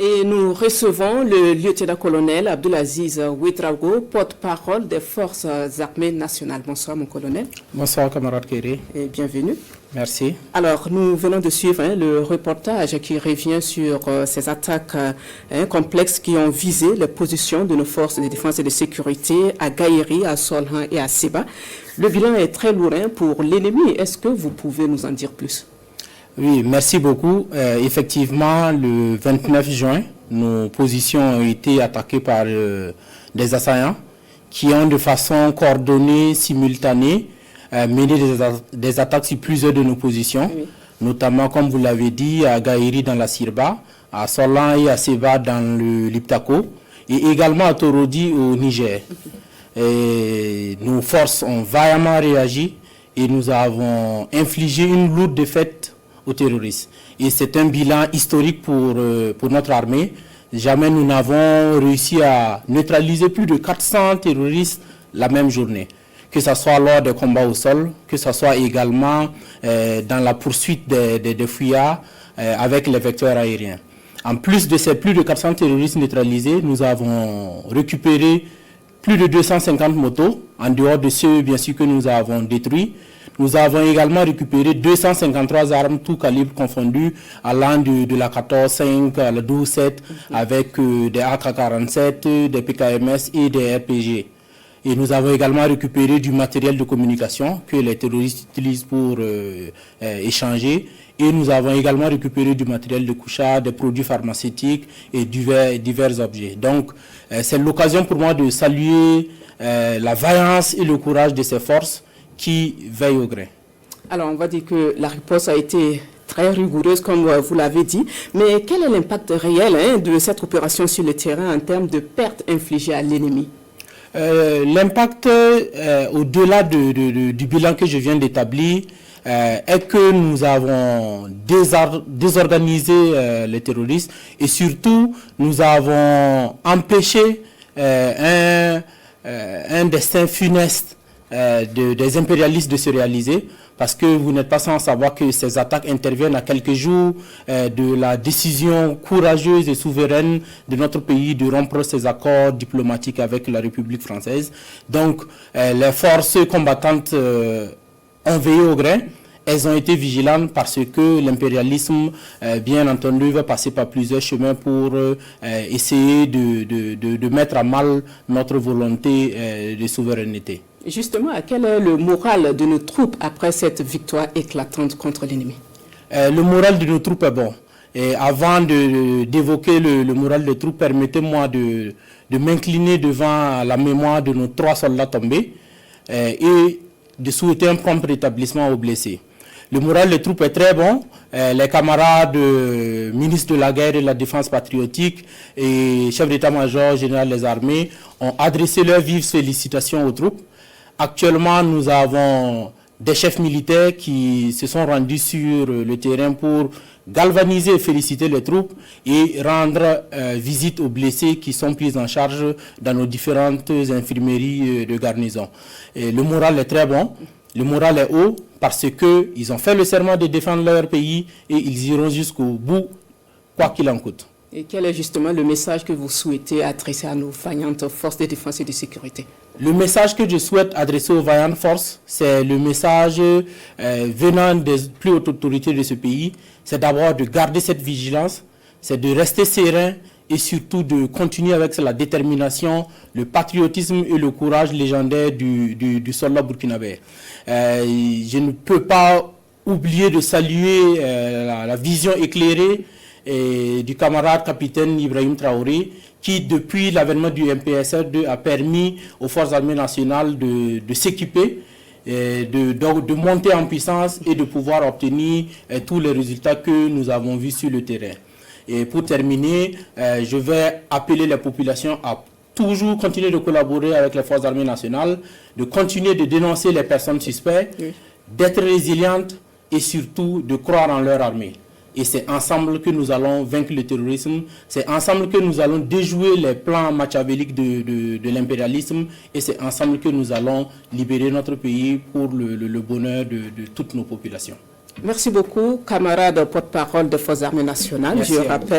Et nous recevons le lieutenant-colonel Abdulaziz Ouedraogo, porte-parole des forces armées nationales. Bonsoir mon colonel. Bonsoir camarade Kéré. Et bienvenue. Merci. Alors nous venons de suivre le reportage qui revient sur ces attaques complexes qui ont visé les positions de nos forces de défense et de sécurité à Gaïri, à Solhan et à Seba. Le bilan est très lourd pour l'ennemi. Est-ce que vous pouvez nous en dire plus? Oui, merci beaucoup. Effectivement, le 29 juin, nos positions ont été attaquées par des assaillants qui ont de façon coordonnée, simultanée, mené des attaques sur plusieurs de nos positions, oui. Notamment, comme vous l'avez dit, à Gaïri dans la Sirba, à Solan et à Seba dans le Liptako, et également à Torodi au Niger. Et nos forces ont vaillamment réagi et nous avons infligé une lourde défaite aux terroristes. Et c'est un bilan historique pour notre armée. Jamais nous n'avons réussi à neutraliser plus de 400 terroristes la même journée. Que ce soit lors des combats au sol, que ce soit également dans la poursuite des fuyards avec les vecteurs aériens. En plus de ces plus de 400 terroristes neutralisés, nous avons récupéré plus de 250 motos, en dehors de ceux bien sûr que nous avons détruits. Nous avons également récupéré 253 armes, tout calibre confondu, allant de la 14-5 à la 12-7, avec des AK-47, des PKMS et des RPG. Et nous avons également récupéré du matériel de communication que les terroristes utilisent pour échanger. Et nous avons également récupéré du matériel de couchage, des produits pharmaceutiques et divers objets. Donc, c'est l'occasion pour moi de saluer la vaillance et le courage de ces forces qui veillent au grain. Alors, on va dire que la riposte a été très rigoureuse, comme vous l'avez dit. Mais quel est l'impact réel de cette opération sur le terrain en termes de pertes infligées à l'ennemi? L'impact, au-delà du bilan que je viens d'établir, est que nous avons désorganisé les terroristes et surtout nous avons empêché un destin funeste des impérialistes de se réaliser, parce que vous n'êtes pas sans savoir que ces attaques interviennent à quelques jours de la décision courageuse et souveraine de notre pays de rompre ses accords diplomatiques avec la République française. Donc les forces combattantes ont veillé au grain. Elles ont été vigilantes parce que l'impérialisme, bien entendu, va passer par plusieurs chemins pour essayer de mettre à mal notre volonté de souveraineté. Justement, quel est le moral de nos troupes après cette victoire éclatante contre l'ennemi? Le moral de nos troupes est bon. Et avant d'évoquer le moral des troupes, permettez-moi de m'incliner devant la mémoire de nos 3 soldats tombés et de souhaiter un prompt rétablissement aux blessés. Le moral des troupes est très bon. Les camarades ministres de la guerre et de la défense patriotique et chef d'état-major général des armées ont adressé leurs vives félicitations aux troupes. Actuellement, nous avons des chefs militaires qui se sont rendus sur le terrain pour galvaniser et féliciter les troupes et rendre visite aux blessés qui sont pris en charge dans nos différentes infirmeries de garnison. Et le moral est très bon, le moral est haut parce qu'ils ont fait le serment de défendre leur pays et ils iront jusqu'au bout, quoi qu'il en coûte. Et quel est justement le message que vous souhaitez adresser à nos vaillantes forces de défense et de sécurité? Le message que je souhaite adresser aux vaillantes forces, c'est le message venant des plus hautes autorités de ce pays. C'est d'abord de garder cette vigilance, c'est de rester serein et surtout de continuer avec la détermination, le patriotisme et le courage légendaire du soldat burkinabé. Je ne peux pas oublier de saluer la vision éclairée du camarade capitaine Ibrahim Traoré, qui depuis l'avènement du MPSR2 a permis aux forces armées nationales de s'équiper, de monter en puissance et de pouvoir obtenir tous les résultats que nous avons vus sur le terrain. Et pour terminer, je vais appeler les populations à toujours continuer de collaborer avec les forces armées nationales, de continuer de dénoncer les personnes suspectes, d'être résilientes et surtout de croire en leur armée. Et c'est ensemble que nous allons vaincre le terrorisme, c'est ensemble que nous allons déjouer les plans machiavéliques de l'impérialisme et c'est ensemble que nous allons libérer notre pays pour le bonheur de toutes nos populations. Merci beaucoup, camarade porte-parole des Forces armées nationales. Je rappelle